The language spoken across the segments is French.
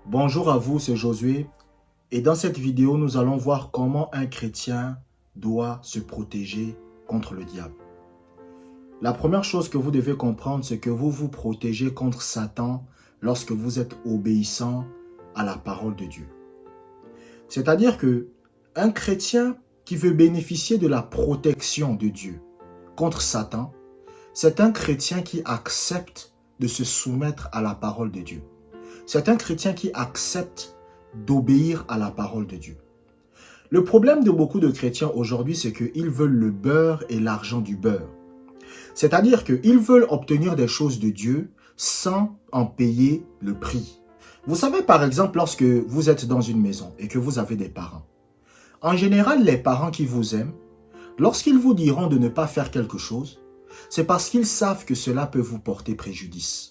Bonjour à vous, c'est Josué et dans cette vidéo, nous allons voir comment un chrétien doit se protéger contre le diable. La première chose que vous devez comprendre, c'est que vous vous protégez contre Satan lorsque vous êtes obéissant à la parole de Dieu. C'est-à-dire que un chrétien qui veut bénéficier de la protection de Dieu contre Satan, c'est un chrétien qui accepte de se soumettre à la parole de Dieu. C'est un chrétien qui accepte d'obéir à la parole de Dieu. Le problème de beaucoup de chrétiens aujourd'hui, c'est qu'ils veulent le beurre et l'argent du beurre. C'est-à-dire qu'ils veulent obtenir des choses de Dieu sans en payer le prix. Vous savez, par exemple, lorsque vous êtes dans une maison et que vous avez des parents, en général, les parents qui vous aiment, lorsqu'ils vous diront de ne pas faire quelque chose, c'est parce qu'ils savent que cela peut vous porter préjudice.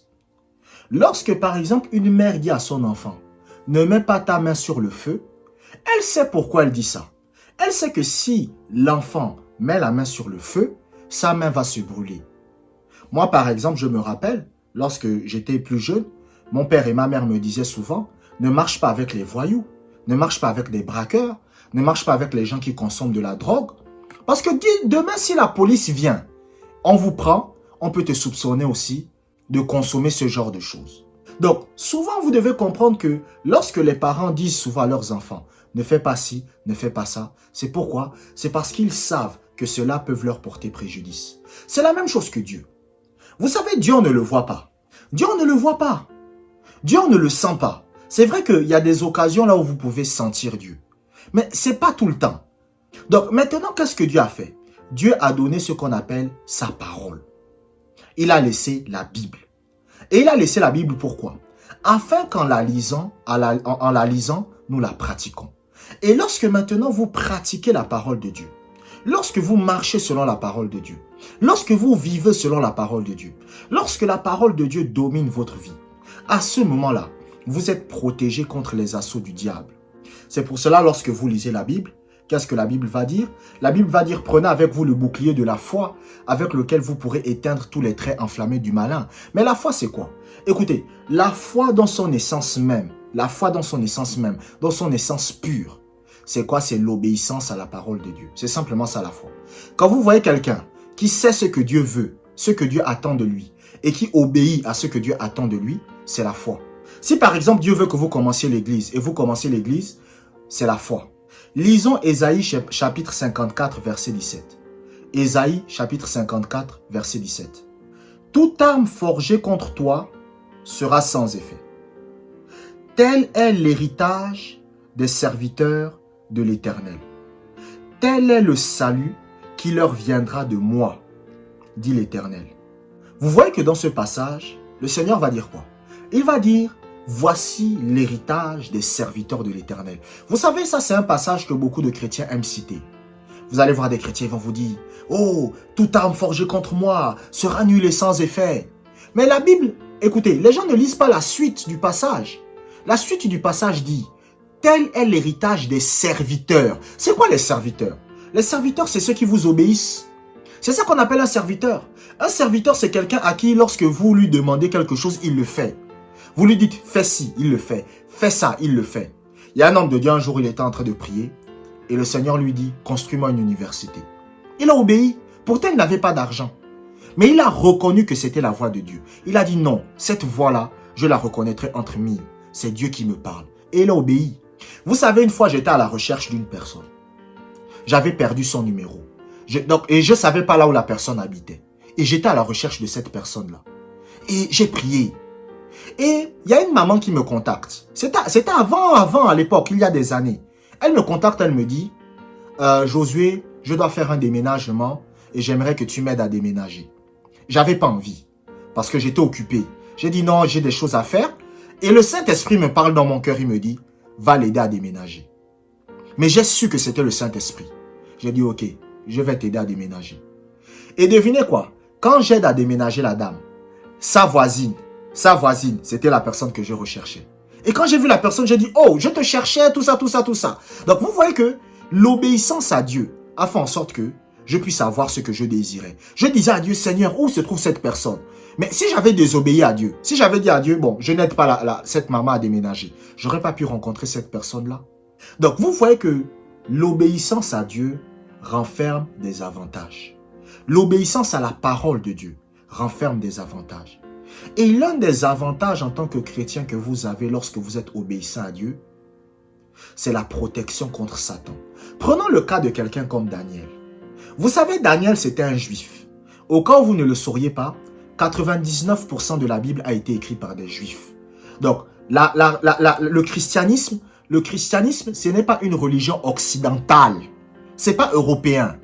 Lorsque, par exemple, une mère dit à son enfant, « Ne mets pas ta main sur le feu », elle sait pourquoi elle dit ça. Elle sait que si l'enfant met la main sur le feu, sa main va se brûler. Moi, par exemple, je me rappelle, lorsque j'étais plus jeune, mon père et ma mère me disaient souvent, « Ne marche pas avec les voyous, ne marche pas avec des braqueurs, ne marche pas avec les gens qui consomment de la drogue. » Parce que demain, si la police vient, on vous prend, on peut te soupçonner aussi de consommer ce genre de choses. Donc, souvent, vous devez comprendre que lorsque les parents disent souvent à leurs enfants, ne fais pas ci, ne fais pas ça, c'est pourquoi? C'est parce qu'ils savent que cela peut leur porter préjudice. C'est la même chose que Dieu. Vous savez, Dieu, on ne le voit pas. Dieu, on ne le voit pas. Dieu, on ne le sent pas. C'est vrai qu'il y a des occasions là où vous pouvez sentir Dieu. Mais ce n'est pas tout le temps. Donc, maintenant, qu'est-ce que Dieu a fait? Dieu a donné ce qu'on appelle sa parole. Il a laissé la Bible. Et il a laissé la Bible pourquoi? Afin qu'en la lisant, nous la pratiquons. Et lorsque maintenant vous pratiquez la parole de Dieu, lorsque vous marchez selon la parole de Dieu, lorsque vous vivez selon la parole de Dieu, lorsque la parole de Dieu domine votre vie, à ce moment-là, vous êtes protégé contre les assauts du diable. C'est pour cela, lorsque vous lisez la Bible, qu'est-ce que la Bible va dire? La Bible va dire, prenez avec vous le bouclier de la foi, avec lequel vous pourrez éteindre tous les traits enflammés du malin. Mais la foi, c'est quoi? Écoutez, la foi dans son essence même, dans son essence pure, c'est quoi? C'est l'obéissance à la parole de Dieu. C'est simplement ça la foi. Quand vous voyez quelqu'un qui sait ce que Dieu veut, ce que Dieu attend de lui, et qui obéit à ce que Dieu attend de lui, c'est la foi. Si par exemple Dieu veut que vous commenciez l'église, et vous commencez l'église, c'est la foi. Lisons Ésaïe chapitre 54, verset 17. Ésaïe chapitre 54, verset 17. Toute arme forgée contre toi sera sans effet. Tel est l'héritage des serviteurs de l'Éternel. Tel est le salut qui leur viendra de moi, dit l'Éternel. Vous voyez que dans ce passage, le Seigneur va dire quoi? Il va dire, voici l'héritage des serviteurs de l'Éternel. Vous savez, ça c'est un passage que beaucoup de chrétiens aiment citer. Vous allez voir des chrétiens, ils vont vous dire, oh, toute arme forgée contre moi sera nulle et sans effet. Mais la Bible, écoutez, les gens ne lisent pas la suite du passage. La suite du passage dit, tel est l'héritage des serviteurs. C'est quoi les serviteurs? Les serviteurs, c'est ceux qui vous obéissent. C'est ça qu'on appelle un serviteur. Un serviteur, c'est quelqu'un à qui, lorsque vous lui demandez quelque chose, il le fait. Vous lui dites, fais ci, il le fait. Fais ça, il le fait. Il y a un homme de Dieu, un jour, il était en train de prier. Et le Seigneur lui dit, construis-moi une université. Il a obéi. Pourtant, il n'avait pas d'argent. Mais il a reconnu que c'était la voix de Dieu. Il a dit, non, cette voix-là, je la reconnaîtrai entre mille. C'est Dieu qui me parle. Et il a obéi. Vous savez, une fois, j'étais à la recherche d'une personne. J'avais perdu son numéro. Et je ne savais pas là où la personne habitait. Et j'étais à la recherche de cette personne-là. Et j'ai prié. Et il y a une maman qui me contacte. C'était avant à l'époque, il y a des années. Elle me contacte, elle me dit, Josué, je dois faire un déménagement et j'aimerais que tu m'aides à déménager. J'avais pas envie parce que j'étais occupé. J'ai dit non, j'ai des choses à faire. Et le Saint-Esprit me parle dans mon cœur, il me dit, va l'aider à déménager. Mais j'ai su que c'était le Saint-Esprit. J'ai dit, ok, je vais t'aider à déménager. Et devinez quoi? Quand j'aide à déménager la dame, sa voisine, c'était la personne que je recherchais. Et quand j'ai vu la personne, j'ai dit, oh, je te cherchais, tout ça. Donc vous voyez que l'obéissance à Dieu a fait en sorte que je puisse avoir ce que je désirais. Je disais à Dieu, Seigneur, où se trouve cette personne? Mais si j'avais désobéi à Dieu, si j'avais dit à Dieu, bon, je n'aide pas cette maman à déménager, j'aurais pas pu rencontrer cette personne-là. Donc, vous voyez que l'obéissance à Dieu renferme des avantages. L'obéissance à la parole de Dieu renferme des avantages. Et l'un des avantages en tant que chrétien que vous avez lorsque vous êtes obéissant à Dieu, c'est la protection contre Satan. Prenons le cas de quelqu'un comme Daniel. Vous savez, Daniel, c'était un juif. Au cas où vous ne le sauriez pas, 99% de la Bible a été écrit par des juifs. Donc, le christianisme, ce n'est pas une religion occidentale. Ce n'est pas européen.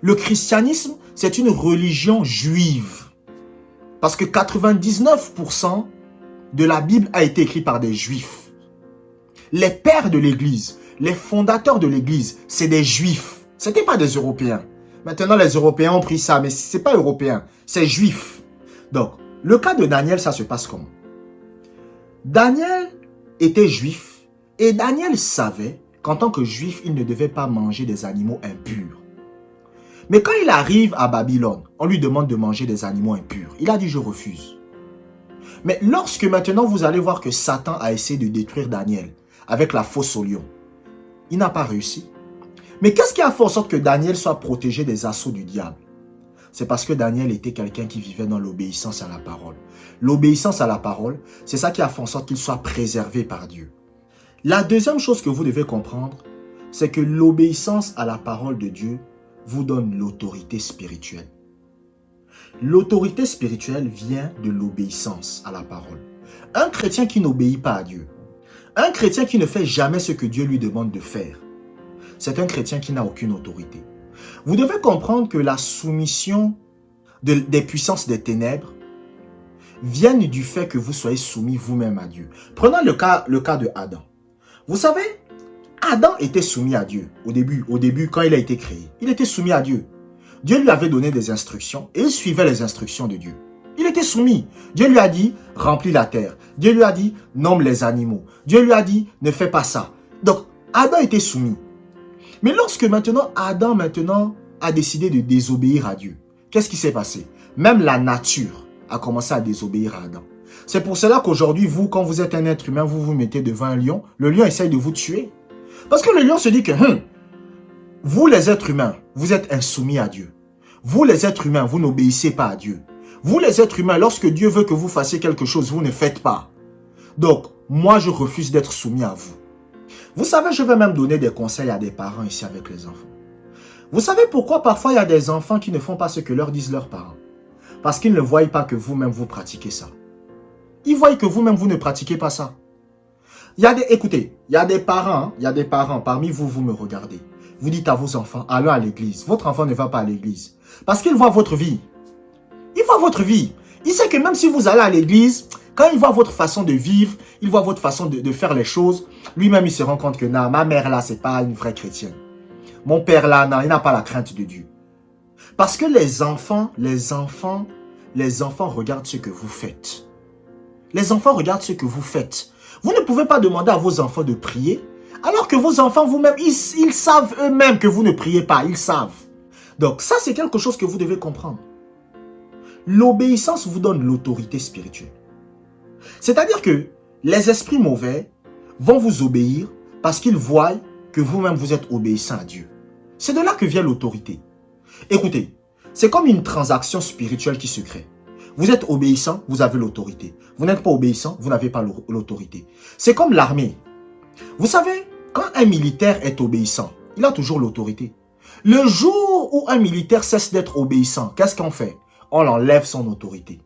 Le christianisme, c'est une religion juive. Parce que 99% de la Bible a été écrit par des juifs. Les pères de l'Église, les fondateurs de l'Église, c'est des juifs. Ce n'étaient pas des Européens. Maintenant, les Européens ont pris ça, mais ce n'est pas européen, c'est juif. Donc, le cas de Daniel, ça se passe comment? Daniel était juif et Daniel savait qu'en tant que juif, il ne devait pas manger des animaux impurs. Mais quand il arrive à Babylone, on lui demande de manger des animaux impurs. Il a dit, je refuse. Mais lorsque maintenant vous allez voir que Satan a essayé de détruire Daniel avec la fosse au lion, il n'a pas réussi. Mais qu'est-ce qui a fait en sorte que Daniel soit protégé des assauts du diable? C'est parce que Daniel était quelqu'un qui vivait dans l'obéissance à la parole. L'obéissance à la parole, c'est ça qui a fait en sorte qu'il soit préservé par Dieu. La deuxième chose que vous devez comprendre, c'est que l'obéissance à la parole de Dieu vous donne l'autorité spirituelle. L'autorité spirituelle vient de l'obéissance à la parole. Un chrétien qui n'obéit pas à Dieu, un chrétien qui ne fait jamais ce que Dieu lui demande de faire, c'est un chrétien qui n'a aucune autorité. Vous devez comprendre que la soumission des puissances des ténèbres vient du fait que vous soyez soumis vous-même à Dieu. Prenons le cas de Adam. Vous savez, Adam était soumis à Dieu au début quand il a été créé. Il était soumis à Dieu. Dieu lui avait donné des instructions et il suivait les instructions de Dieu. Il était soumis. Dieu lui a dit, remplis la terre. Dieu lui a dit, nomme les animaux. Dieu lui a dit, ne fais pas ça. Donc, Adam était soumis. Mais lorsque Adam a décidé de désobéir à Dieu, qu'est-ce qui s'est passé? Même la nature a commencé à désobéir à Adam. C'est pour cela qu'aujourd'hui, vous, quand vous êtes un être humain, vous vous mettez devant un lion, le lion essaye de vous tuer. Parce que le lion se dit que, vous les êtres humains, vous êtes insoumis à Dieu. Vous les êtres humains, vous n'obéissez pas à Dieu. Vous les êtres humains, lorsque Dieu veut que vous fassiez quelque chose, vous ne faites pas. Donc, moi, je refuse d'être soumis à vous. Vous savez, je vais même donner des conseils à des parents ici avec les enfants. Vous savez pourquoi parfois il y a des enfants qui ne font pas ce que leur disent leurs parents? Parce qu'ils ne voient pas que vous-même vous pratiquez ça. Ils voient que vous-même vous ne pratiquez pas ça. Écoutez, il y a des parents, parmi vous, vous me regardez. Vous dites à vos enfants, allons à l'église. Votre enfant ne va pas à l'église. Parce qu'il voit votre vie. Il voit votre vie. Il sait que même si vous allez à l'église, quand il voit votre façon de vivre, il voit votre façon de faire les choses, lui-même il se rend compte que non, ma mère là, c'est pas une vraie chrétienne. Mon père là, non, il n'a pas la crainte de Dieu. Parce que les enfants regardent ce que vous faites. Les enfants regardent ce que vous faites. Vous ne pouvez pas demander à vos enfants de prier, alors que vos enfants vous-même, ils savent eux-mêmes que vous ne priez pas, ils savent. Donc ça, c'est quelque chose que vous devez comprendre. L'obéissance vous donne l'autorité spirituelle. C'est-à-dire que les esprits mauvais vont vous obéir parce qu'ils voient que vous-même vous êtes obéissant à Dieu. C'est de là que vient l'autorité. Écoutez, c'est comme une transaction spirituelle qui se crée. Vous êtes obéissant, vous avez l'autorité. Vous n'êtes pas obéissant, vous n'avez pas l'autorité. C'est comme l'armée. Vous savez, quand un militaire est obéissant, il a toujours l'autorité. Le jour où un militaire cesse d'être obéissant, qu'est-ce qu'on fait? On enlève son autorité.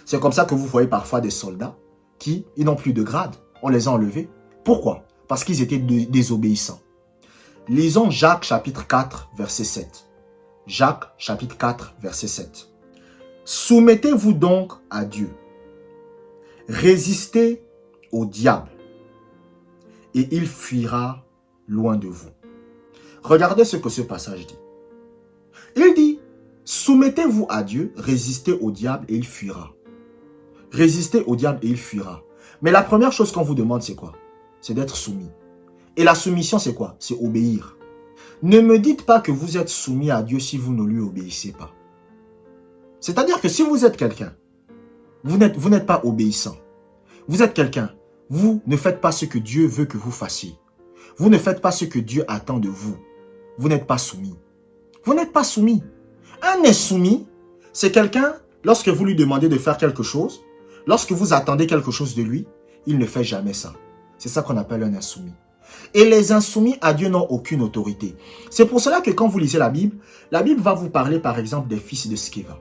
C'est comme ça que vous voyez parfois des soldats qui ils n'ont plus de grade. On les a enlevés. Pourquoi? Parce qu'ils étaient désobéissants. Lisons Jacques chapitre 4, verset 7. Jacques chapitre 4, verset 7. Soumettez-vous donc à Dieu. Résistez au diable et il fuira loin de vous. Regardez ce que ce passage dit. Il dit, soumettez-vous à Dieu, résistez au diable et il fuira. Résistez au diable et il fuira. Mais la première chose qu'on vous demande, c'est quoi? C'est d'être soumis. Et la soumission, c'est quoi? C'est obéir. Ne me dites pas que vous êtes soumis à Dieu si vous ne lui obéissez pas. C'est-à-dire que si vous êtes quelqu'un, vous n'êtes pas obéissant. Vous êtes quelqu'un, vous ne faites pas ce que Dieu veut que vous fassiez. Vous ne faites pas ce que Dieu attend de vous. Vous n'êtes pas soumis. Vous n'êtes pas soumis. Un insoumis, c'est quelqu'un, lorsque vous lui demandez de faire quelque chose, lorsque vous attendez quelque chose de lui, il ne fait jamais ça. C'est ça qu'on appelle un insoumis. Et les insoumis à Dieu n'ont aucune autorité. C'est pour cela que quand vous lisez la Bible va vous parler par exemple des fils de Sceva.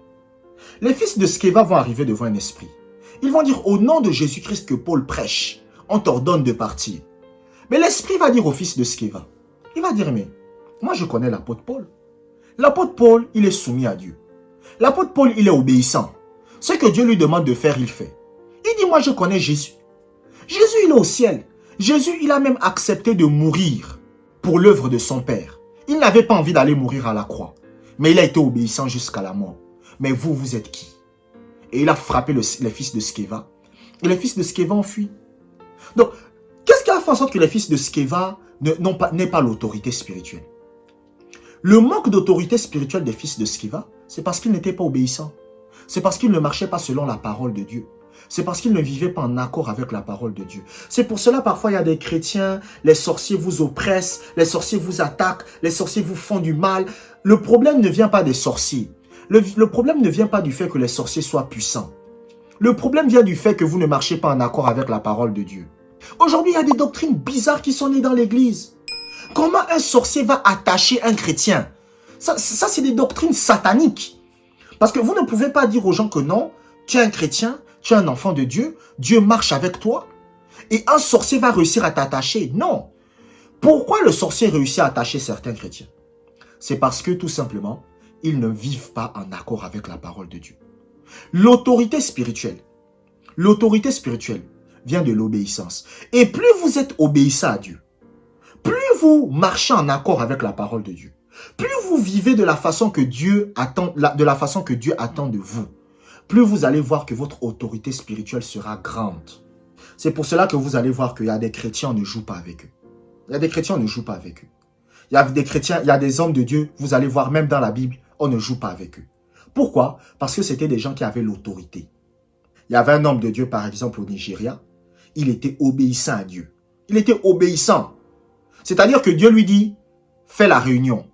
Les fils de Sceva vont arriver devant un esprit. Ils vont dire au nom de Jésus-Christ que Paul prêche, on t'ordonne de partir. Mais l'esprit va dire au fils de Sceva, il va dire mais moi je connais l'apôtre Paul. L'apôtre Paul, il est soumis à Dieu. L'apôtre Paul, il est obéissant. Ce que Dieu lui demande de faire, il fait. Il dit moi je connais Jésus. Jésus, il est au ciel. Jésus, il a même accepté de mourir pour l'œuvre de son Père. Il n'avait pas envie d'aller mourir à la croix. Mais il a été obéissant jusqu'à la mort. Mais vous, vous êtes qui? Et il a frappé les fils de Sceva. Et les fils de Sceva ont fui. Donc, qu'est-ce qui a fait en sorte que les fils de Sceva n'aient pas l'autorité spirituelle? Le manque d'autorité spirituelle des fils de Sceva, c'est parce qu'ils n'étaient pas obéissants. C'est parce qu'ils ne marchaient pas selon la parole de Dieu. C'est parce qu'ils ne vivaient pas en accord avec la parole de Dieu. C'est pour cela, parfois, il y a des chrétiens, les sorciers vous oppressent, les sorciers vous attaquent, les sorciers vous font du mal. Le problème ne vient pas des sorciers. Le problème ne vient pas du fait que les sorciers soient puissants. Le problème vient du fait que vous ne marchez pas en accord avec la parole de Dieu. Aujourd'hui, il y a des doctrines bizarres qui sont nées dans l'église. Comment un sorcier va attacher un chrétien? Ça c'est des doctrines sataniques. Parce que vous ne pouvez pas dire aux gens que non, tu es un chrétien, tu es un enfant de Dieu, Dieu marche avec toi. Et un sorcier va réussir à t'attacher. Non. Pourquoi le sorcier réussit à attacher certains chrétiens? C'est parce que tout simplement, ils ne vivent pas en accord avec la parole de Dieu. L'autorité spirituelle vient de l'obéissance. Et plus vous êtes obéissant à Dieu, plus vous marchez en accord avec la parole de Dieu, plus vous vivez de la façon que Dieu attend de vous, plus vous allez voir que votre autorité spirituelle sera grande. C'est pour cela que vous allez voir qu'il y a des chrétiens, on ne joue pas avec eux. Il y a des chrétiens, on ne joue pas avec eux. Il y a des chrétiens, il y a des hommes de Dieu, vous allez voir même dans la Bible, on ne joue pas avec eux. Pourquoi? Parce que c'était des gens qui avaient l'autorité. Il y avait un homme de Dieu, par exemple, au Nigeria. Il était obéissant à Dieu. Il était obéissant. C'est-à-dire que Dieu lui dit, fais la réunion.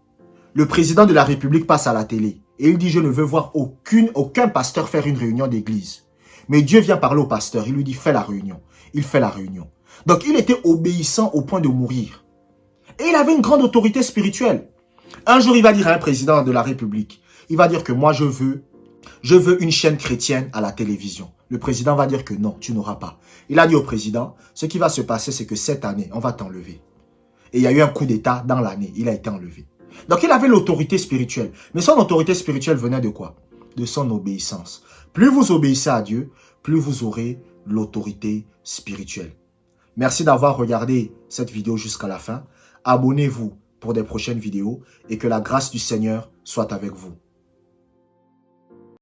Le président de la République passe à la télé. Et il dit, je ne veux voir aucun pasteur faire une réunion d'église. Mais Dieu vient parler au pasteur. Il lui dit, fais la réunion. Il fait la réunion. Donc, il était obéissant au point de mourir. Et il avait une grande autorité spirituelle. Un jour, il va dire à un président de la République, il va dire que moi, je veux une chaîne chrétienne à la télévision. Le président va dire que non, tu n'auras pas. Il a dit au président, ce qui va se passer, c'est que cette année, on va t'enlever. Et il y a eu un coup d'État dans l'année, il a été enlevé. Donc il avait l'autorité spirituelle. Mais son autorité spirituelle venait de quoi? De son obéissance. Plus vous obéissez à Dieu, plus vous aurez l'autorité spirituelle. Merci d'avoir regardé cette vidéo jusqu'à la fin. Abonnez-vous pour des prochaines vidéos et que la grâce du Seigneur soit avec vous.